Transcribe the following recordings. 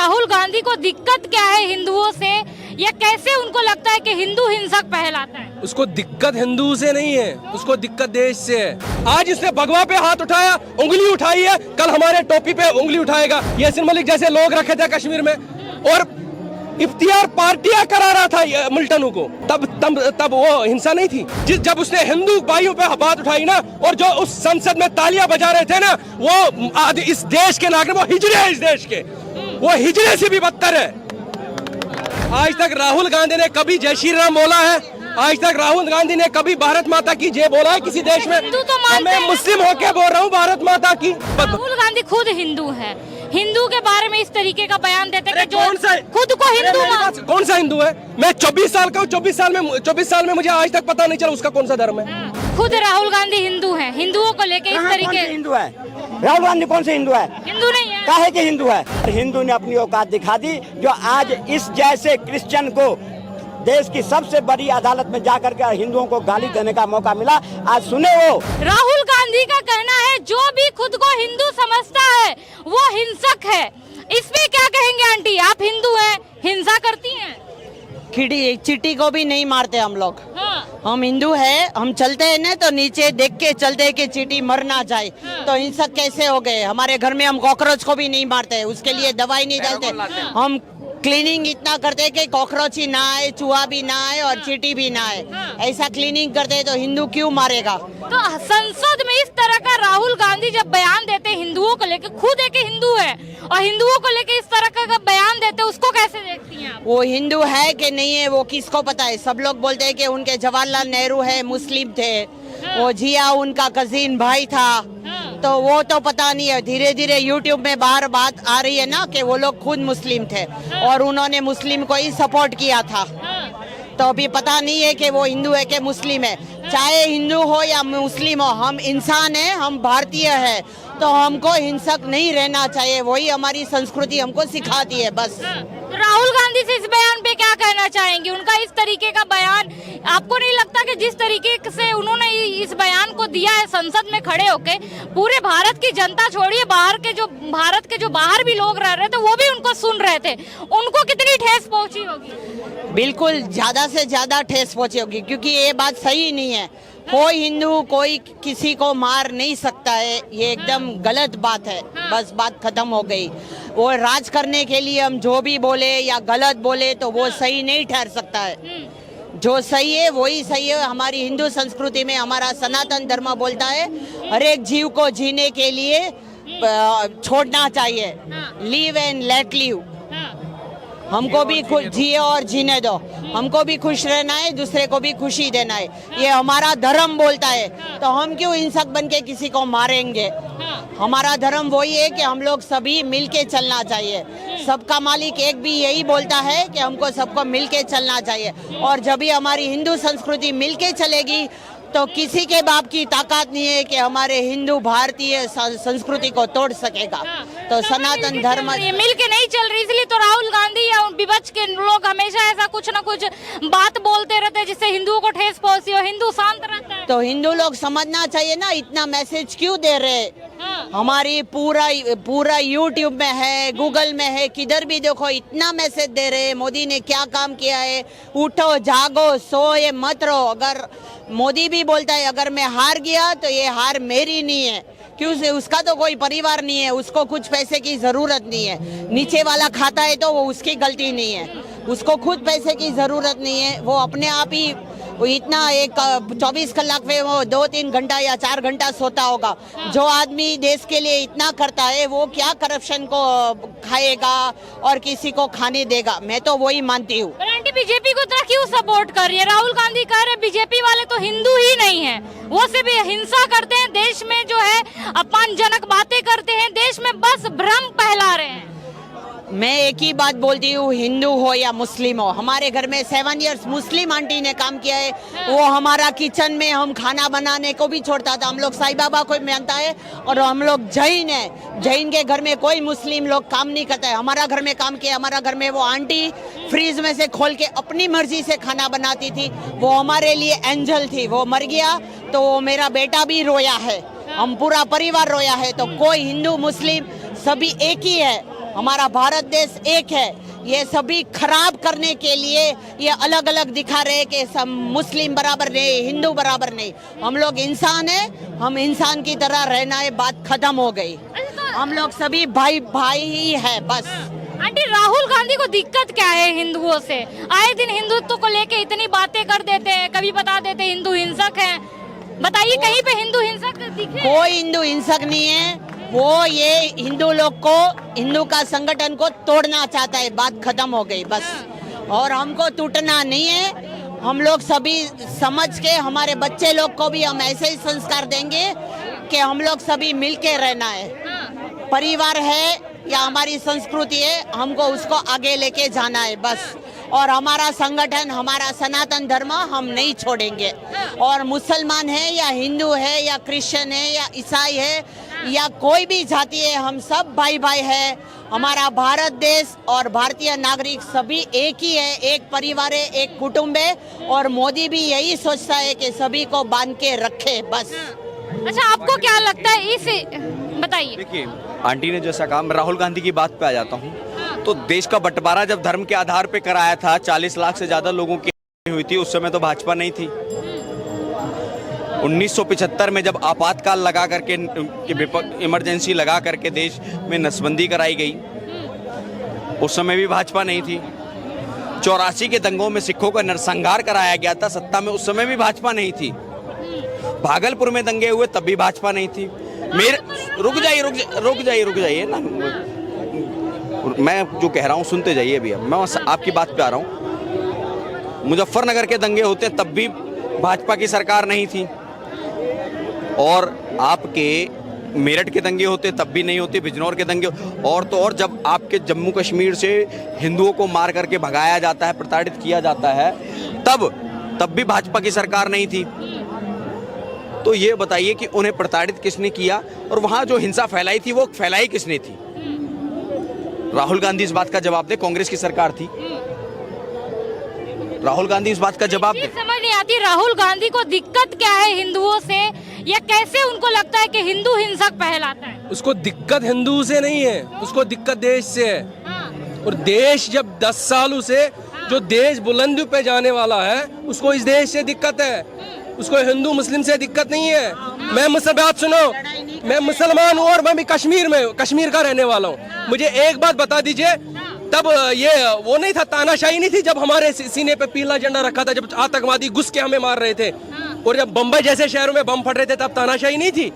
राहुल गांधी को दिक्कत क्या है हिंदुओं से, या कैसे उनको लगता है कि हिंदू हिंसक पहलाता है? उसको दिक्कत हिंदू से नहीं है, उसको दिक्कत देश से है। आज इसने भगवा पे हाथ उठाया, उंगली उठाई है, कल हमारे टोपी पे उंगली उठाएगा। यासीन मलिक जैसे लोग रखे थे कश्मीर में, और इफ्तियार पार्टियां करा रहा था मुल्टनू को, तब वो हिंसा नहीं थी। जब उसने हिंदू भाइयों पे बात उठाई ना, और जो उस संसद में तालियां बजा रहे थे ना, वो इस देश के नागरिक, वो हिजड़े हैं इस देश के, वो हिजड़े से भी बदतर है। आज तक राहुल गांधी ने कभी जय श्री राम बोला है? आज तक राहुल गांधी ने कभी भारत माता की जय बोला है किसी देश में? मैं मुस्लिम होके बोल रहा हूँ भारत माता की। राहुल गांधी खुद हिंदू है, हिंदू के बारे में इस तरीके का बयान देते हैं जो खुद को हिंदू कौन सा हिंदू है? मैं 24 साल का हूँ, 24 साल में मुझे आज तक पता नहीं चला उसका कौन सा धर्म है। खुद राहुल गांधी हिंदू है, हिंदुओं को लेके इस तरीके। हिंदू है राहुल गांधी? कौन से हिंदू है? हिंदू नहीं है। काहे के हिंदू है? हिंदू ने अपनी औकात दिखा दी, जो आज इस जैसे क्रिश्चियन को देश की सबसे बड़ी अदालत में जाकर के हिंदुओं को गाली देने का मौका मिला। आज सुने वो राहुल गांधी का कहना है जो भी खुद को हिंदू समझता है वो हिंसक है। इसमें क्या कहेंगे आंटी, आप हिंदू हैं, हिंसा करती हैं? चींटी को भी नहीं मारते हम लोग। हाँ। हम हिंदू है, हम चलते हैं ना तो नीचे देख के चलते हैं कि चींटी मर ना जाए। हाँ। तो हिंसक कैसे हो गए? हमारे घर में हम कॉकरोच को भी नहीं मारते, उसके लिए दवाई नहीं डालते। हम क्लीनिंग इतना करते हैं कि कॉकरोच ही ना आए, चूहा भी ना आए और चींटी भी ना आए। ऐसा क्लीनिंग करते हैं तो हिंदू क्यों मारेगा? तो संसद में इस तरह का राहुल गांधी जब बयान देते हैं हिंदुओं को लेकर, खुद एक हिंदू है और हिंदुओं को लेकर इस तरह का बयान देते हैं, उसको कैसे देखती हैं आप? वो हिंदू है कि नहीं है वो किसको पता है? सब लोग बोलते हैं कि उनके जवाहरलाल नेहरू है, मुस्लिम थे। वो जिया उनका कजिन भाई था, तो वो तो पता नहीं है। धीरे धीरे यूट्यूब में बाहर बात आ रही है ना कि वो लोग खुद मुस्लिम थे और उन्होंने मुस्लिम को ही सपोर्ट किया था। तो अभी पता नहीं है कि वो हिंदू है कि मुस्लिम है। चाहे हिंदू हो या मुस्लिम हो, हम इंसान हैं, हम भारतीय हैं, तो हमको हिंसक नहीं रहना चाहिए। वही हमारी संस्कृति हमको सिखाती है बस। राहुल गांधी से इस बयान पे क्या कहना चाहेंगे? उनका इस तरीके का बयान, आपको नहीं लगता कि जिस तरीके से उन्होंने इस बयान को दिया है संसद में खड़े होके, पूरे भारत की जनता छोड़िए, भारत के जो बाहर भी लोग रह रहे थे वो भी उनको सुन रहे थे, उनको कितनी ठेस पहुंची होगी? बिल्कुल ज्यादा से ज्यादा ठेस पहुंची होगी, क्योंकि ये बात सही नहीं है। कोई हिंदू कोई किसी को मार नहीं सकता है, ये एकदम गलत बात है। बस बात खत्म हो गई। वो राज करने के लिए हम जो भी बोले या गलत बोले तो वो सही नहीं ठहर सकता है। जो सही है वही सही है। हमारी हिंदू संस्कृति में हमारा सनातन धर्म बोलता है हर एक जीव को जीने के लिए छोड़ना चाहिए, लिव एंड लेट लिव। हमको भी जिए और जीने दो, हमको भी खुश रहना है, दूसरे को भी खुशी देना है, ये हमारा धर्म बोलता है। तो हम क्यों हिंसक बन के किसी को मारेंगे? हमारा धर्म वही है कि हम लोग सभी मिलके चलना चाहिए। सबका मालिक एक भी यही बोलता है कि हमको सबको मिलके चलना चाहिए। और जब भी हमारी हिंदू संस्कृति मिलके चलेगी तो किसी के बाप की ताकत नहीं है कि हमारे हिंदू भारतीय संस्कृति को तोड़ सकेगा। तो सनातन धर्म मिल के नहीं चल रही, इसलिए तो राहुल गांधी या विपक्ष के लोग हमेशा ऐसा कुछ ना कुछ बात बोलते रहते हैं जिससे हिंदुओं को ठेस पहुंची हो। हिंदू शांत रहता है। तो हिंदू लोग समझना चाहिए ना, इतना मैसेज क्यों दे रहे? हमारी पूरा यूट्यूब में है, गूगल में है, किधर भी देखो इतना मैसेज दे रहे। मोदी ने क्या काम किया है? उठो जागो सोए मत रहो। अगर मोदी भी बोलता है अगर मैं हार गया तो ये हार मेरी नहीं है, क्यों से उसका तो कोई परिवार नहीं है, उसको कुछ पैसे की जरूरत नहीं है। नीचे वाला खाता है तो वो उसकी गलती नहीं है, उसको खुद पैसे की जरूरत नहीं है। वो अपने आप ही वो इतना 24 कलाक में वो 2-3 घंटा या 4 घंटा सोता होगा। जो आदमी देश के लिए इतना करता है वो क्या करप्शन को खाएगा और किसी को खाने देगा? मैं तो वही मानती हूँ। आंटी बीजेपी को इतना क्यों सपोर्ट कर रही है? राहुल गांधी कह रहे बीजेपी वाले तो हिंदू ही नहीं है, वो सिर्फ हिंसा करते हैं, देश में जो है अपमानजनक बातें करते हैं, देश में बस भ्रम फैला रहे हैं। मैं एक ही बात बोलती हूँ, हिंदू हो या मुस्लिम हो, हमारे घर में 7 इयर्स मुस्लिम आंटी ने काम किया है। वो हमारा किचन में हम खाना बनाने को भी छोड़ता था। हम लोग साईं बाबा को मानता है और हम लोग जैन है, जैन के घर में कोई मुस्लिम लोग काम नहीं करता है। हमारा घर में काम किया। हमारा घर में वो आंटी फ्रीज में से खोल के अपनी मर्जी से खाना बनाती थी। वो हमारे लिए एंजल थी। वो मर गया तो मेरा बेटा भी रोया है, हम पूरा परिवार रोया है। तो कोई हिंदू मुस्लिम सभी एक ही है। हमारा भारत देश एक है। ये सभी खराब करने के लिए ये अलग अलग दिखा रहे कि सब मुस्लिम बराबर नहीं, हिंदू बराबर नहीं। हम लोग इंसान है, हम इंसान की तरह रहना है, बात खत्म हो गई। हम लोग सभी भाई भाई ही है बस। आंटी, राहुल गांधी को दिक्कत क्या है हिंदुओं से? आए दिन हिंदुत्व को लेके इतनी बातें कर देते हैं, कभी बता देते हैं हिंदू हिंसक हैं। बताइए, कहीं पे हिंदू हिंसक दिखे? कोई हिंदू हिंसक नहीं है। वो ये हिंदू लोग को, हिंदू का संगठन को तोड़ना चाहता है, बात खत्म हो गई बस। और हमको टूटना नहीं है। हम लोग सभी समझ के, हमारे बच्चे लोग को भी हम ऐसे ही संस्कार देंगे कि हम लोग सभी मिलके रहना है। परिवार है या हमारी संस्कृति है, हमको उसको आगे लेके जाना है बस। और हमारा संगठन, हमारा सनातन धर्म हम नहीं छोड़ेंगे। और मुसलमान है या हिंदू है या क्रिश्चियन है या ईसाई है या कोई भी जाति है, हम सब भाई भाई है। हमारा भारत देश और भारतीय नागरिक सभी एक ही है, एक परिवार है, एक कुटुंब है। और मोदी भी यही सोचता है कि सभी को बांध के रखे बस। अच्छा, आपको क्या लगता है इस, बताइए। देखिए, आंटी ने जैसा कहा, मैं राहुल गांधी की बात पे आ जाता हूँ। तो देश का बंटवारा जब धर्म के आधार पे कराया था, 40 लाख से ज्यादा लोगों की हुई थी, उस समय तो भाजपा नहीं थी। 1975 में जब आपातकाल लगा करके, इमरजेंसी लगा करके देश में नसबंदी कराई गई, उस समय भी भाजपा नहीं थी। 84 के दंगों में सिखों का नरसंहार कराया गया था, सत्ता में उस समय भी भाजपा नहीं थी। भागलपुर में दंगे हुए, तब भी भाजपा नहीं थी। मेरे रुक जाइए ना, मैं जो कह रहा हूँ सुनते जाइए भैया, मैं आपकी बात पे आ रहा हूँ। मुजफ्फरनगर के दंगे होते तब भी भाजपा की सरकार नहीं थी। और आपके मेरठ के दंगे होते तब भी नहीं होते, बिजनौर के दंगे, और तो और जब आपके जम्मू कश्मीर से हिंदुओं को मार करके भगाया जाता है, प्रताड़ित किया जाता है, तब भी भाजपा की सरकार नहीं थी। तो ये बताइए कि उन्हें प्रताड़ित किसने किया और वहां जो हिंसा फैलाई थी वो फैलाई किसने थी? राहुल गांधी इस बात का जवाब दे, कांग्रेस की सरकार थी। राहुल गांधी इस बात का जवाब दे। समझ नहीं आती राहुल गांधी को दिक्कत क्या है हिंदुओं से, या कैसे उनको लगता है कि हिंदू हिंसक पहलाता है? उसको दिक्कत हिंदू से नहीं है, उसको दिक्कत देश से है। और देश जब 10 सालों से जो देश बुलंदी पे जाने वाला है, उसको इस देश से दिक्कत है। उसको हिंदू मुस्लिम से दिक्कत नहीं है। मैं मुझसे बात सुनो, मैं मुसलमान हूँ और मैं भी कश्मीर का रहने वाला हूँ। मुझे एक बात बता दीजिए, तब ये वो नहीं था, तानाशाही नहीं थी जब हमारे सीने पे पीला झंडा रखा था, जब आतंकवादी घुस के हमें मार रहे थे, और जब बम्बई जैसे शहरों में बम फट रहे थे तब तानाशाही नहीं थी।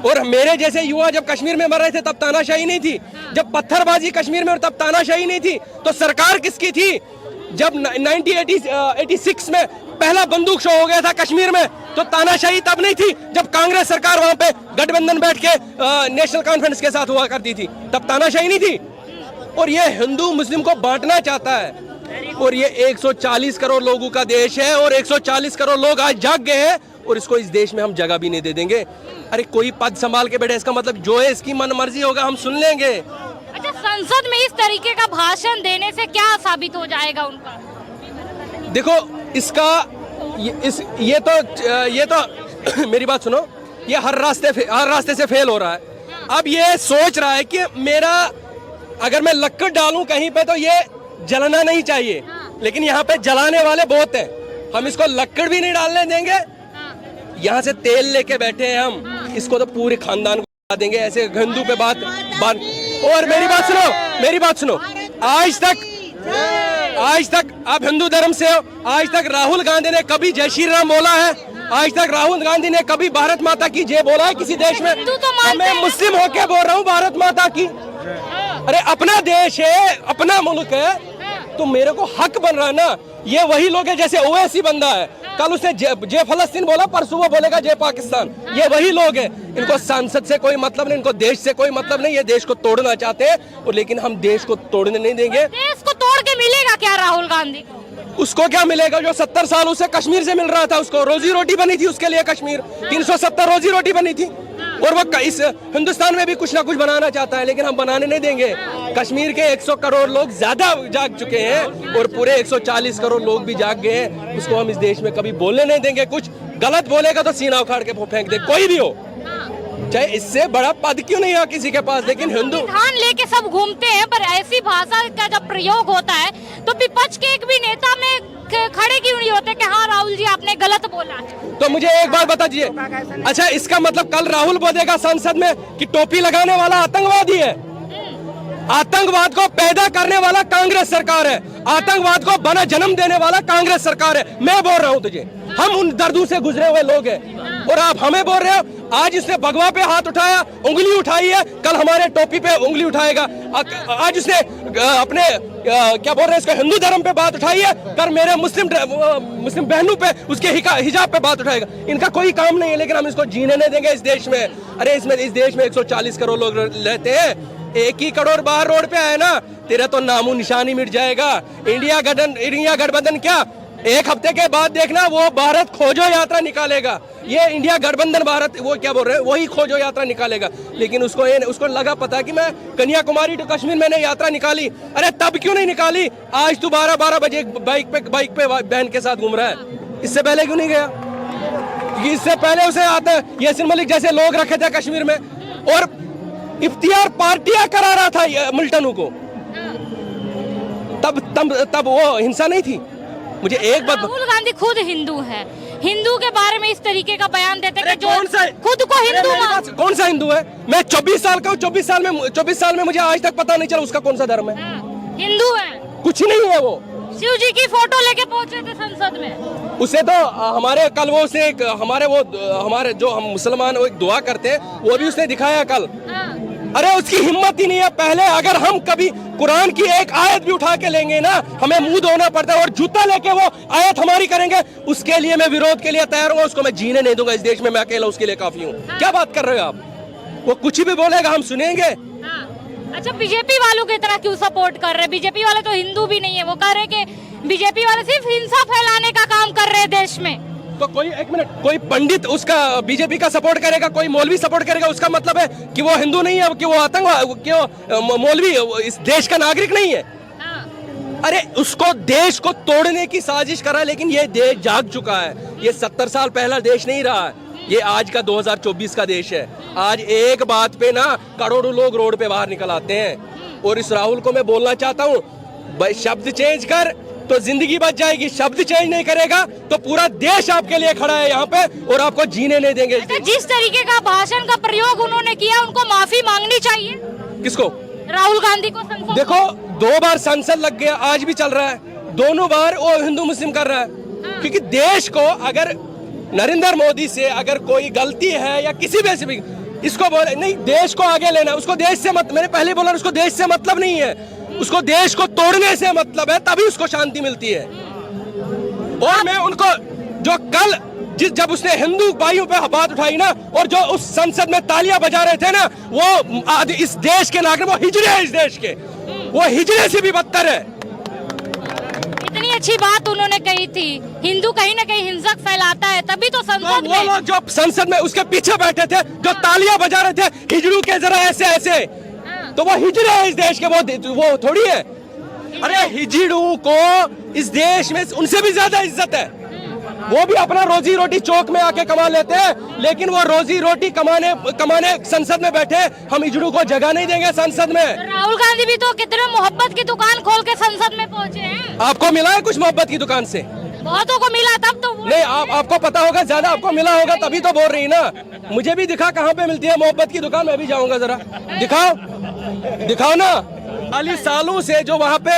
और मेरे जैसे युवा जब कश्मीर में मर रहे थे तब तानाशाही नहीं थी। जब पत्थरबाजी कश्मीर में, और तब तानाशाही नहीं थी। तो सरकार किसकी थी? जब 1986 में पहला बंदूक शो हो गया था कश्मीर में, तो तानाशाही तब नहीं थी जब कांग्रेस सरकार वहां पे गठबंधन बैठ के नेशनल कॉन्फ्रेंस के साथ हुआ करती थी, तब तानाशाही नहीं थी। और ये हिंदू मुस्लिम को बांटना चाहता है। और ये 140 करोड़ लोगों का देश है, और 140 करोड़ लोग आज जाग गए हैं, और इसको इस देश में हम जगह भी नहीं दे देंगे। अरे कोई पद संभाल के बैठे, इसका मतलब जो है इसकी मन मर्जी होगा हम सुन लेंगे। अच्छा, संसद में इस तरीके का भाषण देने से क्या साबित हो जाएगा उनका? देखो, इसका ये तो मेरी बात सुनो, ये हर रास्ते से फेल हो रहा है। अब ये सोच रहा है कि मेरा अगर मैं लक्कड़ डालूं कहीं पे तो ये जलना नहीं चाहिए, लेकिन यहाँ पे जलाने वाले बहुत हैं, हम इसको लक्कड़ भी नहीं डालने देंगे। यहाँ से तेल लेके बैठे हैं हम, इसको तो पूरे खानदान को बता देंगे, ऐसे हिंदू पे बात। और मेरी बात सुनो, आज तक आप हिंदू धर्म से हो, आज तक राहुल गांधी ने कभी जय श्री राम बोला है? आज तक राहुल गांधी ने कभी भारत माता की जय बोला है किसी देश में? मैं मुस्लिम होके बोल रहा हूँ भारत माता की। अरे अपना देश है, अपना मुल्क है, तो मेरे को हक बन रहा है ना। ये वही लोग है जैसे ओवैसी बंदा है, कल उसने जय फलस्तीन बोला, परसों वो बोलेगा जय पाकिस्तान। ये वही लोग हैं। इनको सांसद से कोई मतलब नहीं, इनको देश से कोई मतलब नहीं। ये देश को तोड़ना चाहते हैं, और लेकिन हम देश को तोड़ने नहीं देंगे। देश को तोड़ के मिलेगा क्या राहुल गांधी को? उसको क्या मिलेगा? जो 70 साल उसे कश्मीर से मिल रहा था, उसको रोजी रोटी बनी थी, उसके लिए कश्मीर 370 रोजी रोटी बनी थी। और वो इस हिंदुस्तान में भी कुछ ना कुछ बनाना चाहता है, लेकिन हम बनाने नहीं देंगे। कश्मीर के 100 करोड़ लोग ज्यादा जाग चुके हैं, और पूरे 140 करोड़ लोग भी जाग गए हैं। उसको हम इस देश में कभी बोलने नहीं देंगे। कुछ गलत बोलेगा तो सीना उखाड़ के फेंक दे, कोई भी हो। चाहे इससे बड़ा पद क्यों नहीं है किसी के पास, लेकिन हिंदू संविधान लेके सब घूमते हैं, पर ऐसी भाषा का जब प्रयोग होता है तो विपक्ष के एक भी नेता में खड़े क्यों नहीं होते कि हाँ राहुल जी आपने गलत बोला है। तो मुझे एक बात बता दीजिए, अच्छा इसका मतलब कल राहुल बोलेगा संसद में कि टोपी लगाने वाला आतंकवादी है? आतंकवाद को पैदा करने वाला कांग्रेस सरकार है, आतंकवाद को बना जन्म देने वाला कांग्रेस सरकार है। मैं बोल रहा हूँ तुझे, हम उन दर्दों से गुजरे हुए लोग हैं और आप हमें बोल रहे हो। आज इसने भगवा पे हाथ उठाया, उंगली उठाई है, कल हमारे टोपी पे उंगली उठाएगा। आज उसने अपने क्या बोल रहे हैं इसको हिंदू धर्म पे बात उठाई है, कल मेरे मुस्लिम बहनों पे उसके हिजाब पे बात उठाएगा। इनका कोई काम नहीं है, लेकिन हम इसको जीने नहीं देंगे इस देश में। अरे इस देश में 140 करोड़ लोग रहते हैं, 1 ही करोड़ बाहर रोड पे आए ना, तेरा तो नामो निशानी मिट जाएगा। इंडिया गठबंधन क्या, एक हफ्ते के बाद देखना वो भारत खोजो यात्रा निकालेगा। ये इंडिया गठबंधन भारत वो क्या बोल रहे हैं, वही खोजो यात्रा निकालेगा। लेकिन उसको लगा पता कि मैं कन्याकुमारी टू कश्मीर मैंने यात्रा निकाली। अरे तब क्यों नहीं निकाली? आज तू 12 बजे बाइक पे बहन के साथ घूम रहा है, इससे पहले क्यों नहीं गया? क्योंकि इससे पहले उसे आता यासीन मलिक जैसे लोग रखे थे कश्मीर में और इफ्तियार पार्टियां करा रहा था मुल्टनों को। तब वो हिंसा नहीं थी। मुझे एक बात, राहुल गांधी खुद हिंदू है, हिंदू के बारे में इस तरीके का बयान देते हैं कि जो खुद को हिंदू कौन सा हिंदू है? मैं 24 साल का हूँ, 24 साल में मुझे आज तक पता नहीं चला उसका कौन सा धर्म है। हिंदू है, कुछ नहीं है वो। शिव जी की फोटो लेके पहुंचे थे संसद में। उसे तो हमारे कल वो से हमारे जो हम मुसलमान वो एक दुआ करते हैं वो भी उसने दिखाया कल। अरे उसकी हिम्मत ही नहीं है। पहले अगर हम कभी कुरान की एक आयत भी उठा के लेंगे ना, हमें मुंह धोना पड़ता है और जूता लेके वो आयत हमारी करेंगे, उसके लिए मैं विरोध के लिए तैयार हूँ। उसको मैं जीने नहीं दूंगा इस देश में, मैं अकेला उसके लिए काफी हूँ। क्या बात कर रहे हो आप? वो कुछ भी बोलेगा हम सुनेंगे। अच्छा बीजेपी वालों की तरह क्यों सपोर्ट कर रहे हैं? बीजेपी वाले तो हिंदू भी नहीं है, वो कह रहे कि बीजेपी वाले सिर्फ हिंसा फैलाने का काम कर रहे हैं देश में। तो कोई पंडित उसका बीजेपी का सपोर्ट करेगा, कोई मौलवी सपोर्ट करेगा, उसका मतलब है कि वो हिंदू नहीं है, कि वो आतंकवादी, कि वो मौलवी इस देश का नागरिक नहीं है। अरे उसको देश को तोड़ने की साजिश करा, लेकिन ये देश जाग चुका है। ये 70 साल पहला देश नहीं रहा है, ये आज का 2024 का देश है। आज एक बात पे ना करोड़ों लोग रोड पे बाहर निकल आते हैं। और इस राहुल को मैं बोलना चाहता हूँ, भाई शब्द चेंज कर तो जिंदगी बच जाएगी, शब्द चेंज नहीं करेगा तो पूरा देश आपके लिए खड़ा है यहाँ पे और आपको जीने नहीं देंगे। जिस तरीके का भाषण का प्रयोग उन्होंने किया, उनको माफी मांगनी चाहिए। किसको? राहुल गांधी को। संसद देखो 2 बार संसद लग गया, आज भी चल रहा है, दोनों बार वो हिंदू मुस्लिम कर रहा है। क्योंकि देश को अगर नरेंद्र मोदी से अगर कोई गलती है या किसी भी से इसको बोले नहीं, देश को आगे लेना, उसको देश से मैंने पहले बोला उसको देश से मतलब नहीं है, उसको देश को तोड़ने से मतलब है, तभी उसको शांति मिलती है। और मैं उनको जो कल जब उसने हिंदू भाइयों पे बात उठाई ना, और जो उस संसद में तालियां बजा रहे थे ना, वो इस देश के नागरिक, वो हिजड़े हैं इस देश के, वो हिजड़े से भी बदतर है। इतनी अच्छी बात उन्होंने कही थी, हिंदू कहीं ना कहीं हिंसक फैलाता है, तभी तो संसद में वो लोग जो संसद में उसके पीछे बैठे थे, जो तालियां बजा रहे थे, हिजड़ू के जरा ऐसे ऐसे, तो वो हिजड़े हैं इस देश के, वो थोड़ी है। अरे हिजड़ू को इस देश में उनसे भी ज्यादा इज्जत है। वो भी अपना रोजी रोटी चौक में आके कमा लेते हैं, लेकिन वो रोजी रोटी कमाने संसद में बैठे, हम हिजड़ू को जगह नहीं देंगे संसद में। राहुल गांधी भी तो कितने मोहब्बत की दुकान खोल के संसद में पहुंचे हैं। आपको मिला है कुछ मोहब्बत की दुकान से? बहुतों को मिला, तब तो नहीं, आपको पता होगा, ज्यादा आपको मिला होगा तभी तो बोल रही ना। मुझे भी दिखा कहाँ पे मिलती है मोहब्बत की दुकान, मैं भी जाऊंगा, जरा दिखाओ ना। 40 सालों से जो वहाँ पे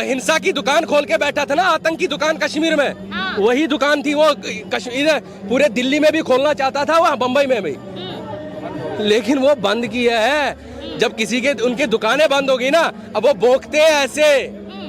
हिंसा की दुकान खोल के बैठा था ना, आतंक की दुकान कश्मीर में, वही दुकान थी वो कश्मीर, पूरे दिल्ली में भी खोलना चाहता था, वहाँ बम्बई में भी, लेकिन वो बंद किया है। जब किसी के उनकी दुकानें बंद होगी ना, अब वो भोंकते हैं ऐसे,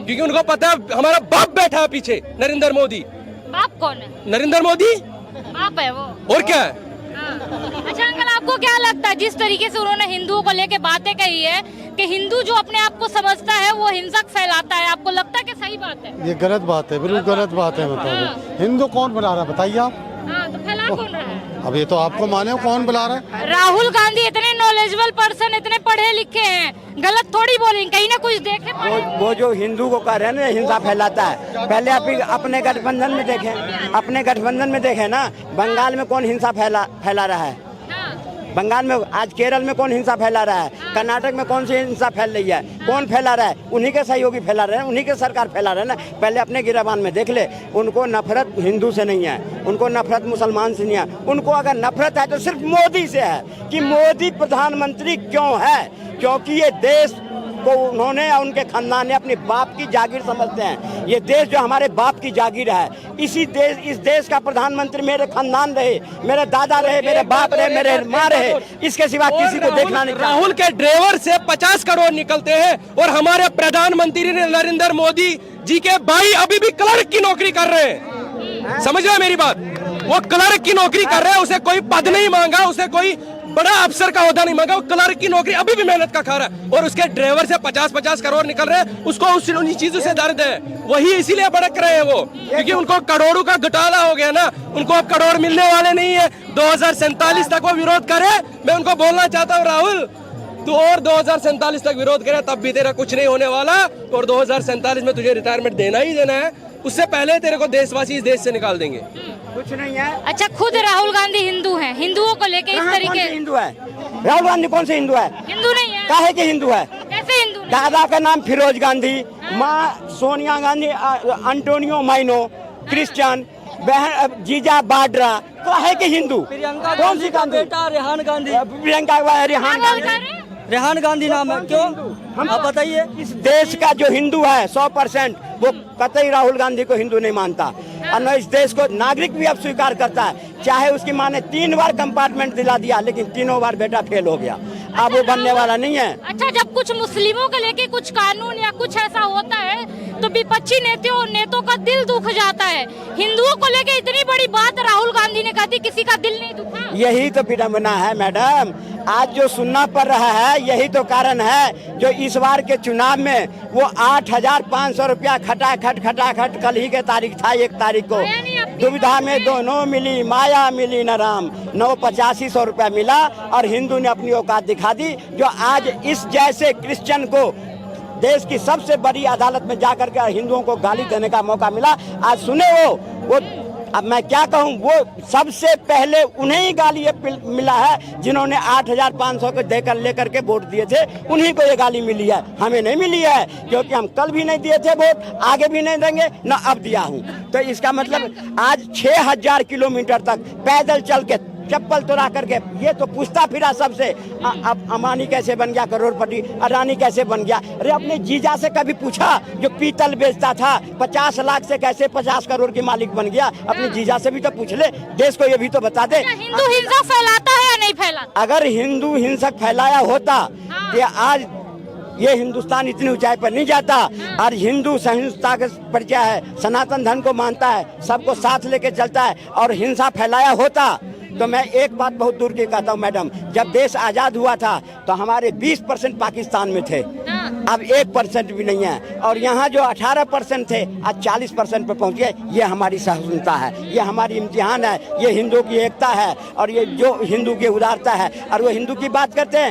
क्योंकि उनको पता है हमारा बाप बैठा है पीछे, नरेंद्र मोदी। बाप कौन है? नरेंद्र मोदी बाप है वो, और क्या है? अच्छा अंकल, आपको क्या लगता है जिस तरीके से उन्होंने हिंदुओं को लेके बातें कही है कि हिंदू जो अपने आप को समझता है वो हिंसक फैलाता है, आपको लगता है कि सही बात है? ये गलत बात है, बिल्कुल गलत बात है। बताओ हिंदू कौन बुला रहा है, बताइए आप। तो फैला कौन रहा है? अब ये तो आपको माने कौन बुला रहा है। राहुल गांधी इतने नॉलेजेबल पर्सन, इतने पढ़े लिखे हैं, गलत थोड़ी बोलेंगे, कहीं ना कुछ देखे पढ़े। वो जो हिंदू को कह रहे हैं ना हिंसा फैलाता है, पहले अपने गठबंधन में देखें, अपने गठबंधन में देखें ना, बंगाल में कौन हिंसा फैला रहा है? बंगाल में, आज केरल में कौन हिंसा फैला रहा है, कर्नाटक में कौन सी हिंसा फैल रही है, कौन फैला रहा है? उन्हीं के सहयोगी फैला रहे हैं, उन्हीं के सरकार फैला रहे हैं ना। पहले अपने गिराबान में देख ले, उनको नफरत हिंदू से नहीं है, उनको नफरत मुसलमान से नहीं है, उनको अगर नफरत है तो सिर्फ मोदी से है कि मोदी प्रधानमंत्री क्यों है, क्योंकि ये देश को उन्होंने और उनके खानदान ने अपने बाप की जागीर समझते हैं। ये देश जो हमारे बाप की जागीर है, इस देश का प्रधानमंत्री मेरे खानदान रहे, मेरे दादा रहे, मेरे बाप रहे, मेरे माँ रहे, इसके सिवा किसी को देखना नहीं। राहुल के ड्राइवर से 50 करोड़ निकलते हैं और हमारे प्रधानमंत्री नरेंद्र मोदी जी के भाई अभी भी क्लर्क की नौकरी कर रहे हैं। समझ रहे हैं मेरी बात? वो क्लर्क की नौकरी कर रहे हैं, उसे कोई पद नहीं मांगा, उसे कोई बड़ा अफसर का होदा नहीं मांगा, वो क्लर्क की नौकरी अभी भी मेहनत का खा रहा है और उसके ड्राइवर से 50-50 करोड़ निकल रहे हैं। उसको उन्हीं चीजों से दर्द है, वही इसीलिए भड़क रहे हैं वो, क्योंकि उनको करोड़ों का घोटाला हो गया ना, उनको अब करोड़ मिलने वाले नहीं है। 2047 तक वो विरोध करे। मैं उनको बोलना चाहता हूँ, राहुल तू और 2047 तक विरोध करे, तब भी तेरा कुछ नहीं होने वाला और 2047 में तुझे रिटायरमेंट देना ही देना है। उससे पहले तेरे को देशवासी इस देश से निकाल देंगे। कुछ नहीं है। अच्छा, खुद राहुल गांधी हिंदू हैं, हिंदुओं को लेके इस तरीके। हिंदू है राहुल गांधी? कौन से हिंदू है? हिंदू नहीं है। काहे के हिंदू है? कैसे हिंदू नहीं? दादा का नाम फिरोज गांधी, माँ सोनिया गांधी, अंटोनियो माइनो क्रिश्चियन, बहन जीजा बाड्रा, काहे के हिंदू? कौन सी गांधी? बेटा रेहान गांधी। प्रियंका रेहान क्या बोल गांधी। रहे हैं? रेहान गांधी नाम है, क्यों आप बताइए। इस देश का जो हिंदू है 100%, वो कतई राहुल गांधी को हिंदू नहीं मानता और न इस देश को नागरिक भी अब स्वीकार करता है। चाहे उसकी माँ ने 3 बार कंपार्टमेंट दिला दिया, लेकिन तीनों बार बेटा फेल हो गया, अब वो बनने वाला नहीं है। अच्छा, जब कुछ मुस्लिमों को लेके कुछ कानून या कुछ ऐसा होता है तो विपक्षी नेताओं का दिल दुख जाता है। हिंदुओं को लेके इतनी बड़ी बात राहुल गांधी ने कही, किसी का दिल नहीं दुखा। यही तो विडम्बना है मैडम, आज जो सुनना पड़ रहा है यही तो कारण है जो इस बार के चुनाव में वो 8,500 रुपया खटाखट कल ही के तारीख था, 1 तारीख को दुविधा में दोनों मिली, माया मिली न राम, 9,85 रुपया मिला और हिंदू ने अपनी औकात दिखा दी। जो आज इस जैसे क्रिश्चियन को देश की सबसे बड़ी अदालत में जाकर के हिंदुओं को गाली देने का मौका मिला, आज सुने वो अब मैं क्या कहूँ, वो सबसे पहले उन्हें ही गाली ये मिला है जिन्होंने 8,500 को देकर लेकर के वोट दिए थे, उन्हीं को ये गाली मिली है, हमें नहीं मिली है, क्योंकि हम कल भी नहीं दिए थे वोट, आगे भी नहीं देंगे, न अब दिया हूँ। तो इसका मतलब आज 6,000 किलोमीटर तक पैदल चल के चप्पल तोड़ा करके, ये तो पूछता फिरा सबसे, अब अम्बानी कैसे बन गया करोड़पति, अडानी कैसे बन गया? अरे अपने जीजा से कभी पूछा जो पीतल बेचता था 50 लाख से कैसे 50 करोड़ की मालिक बन गया? अपने जीजा से भी तो पूछ ले, देश को ये भी तो बता दे। हिंदू हिंसा फैलाता है या नहीं फैलाता? अगर हिंदू हिंसक फैलाया होता कि आज ये हिंदुस्तान इतनी ऊंचाई पर नहीं जाता। और हिंदू सहिष्णुता का परिचय है, सनातन धर्म को मानता है, सबको साथ लेके चलता है, और हिंसा फैलाया होता तो मैं एक बात बहुत दूर की कहता हूँ मैडम, जब देश आजाद हुआ था तो हमारे 20% पाकिस्तान में थे, अब 1% भी नहीं है, और यहाँ जो 18% थे आज 40% पे पहुँच गए। ये हमारी सहिष्णुता है, ये हमारी इम्तिहान है, ये हिंदू की एकता है और ये जो हिंदू की उदारता है। और वो हिंदू की बात करते हैं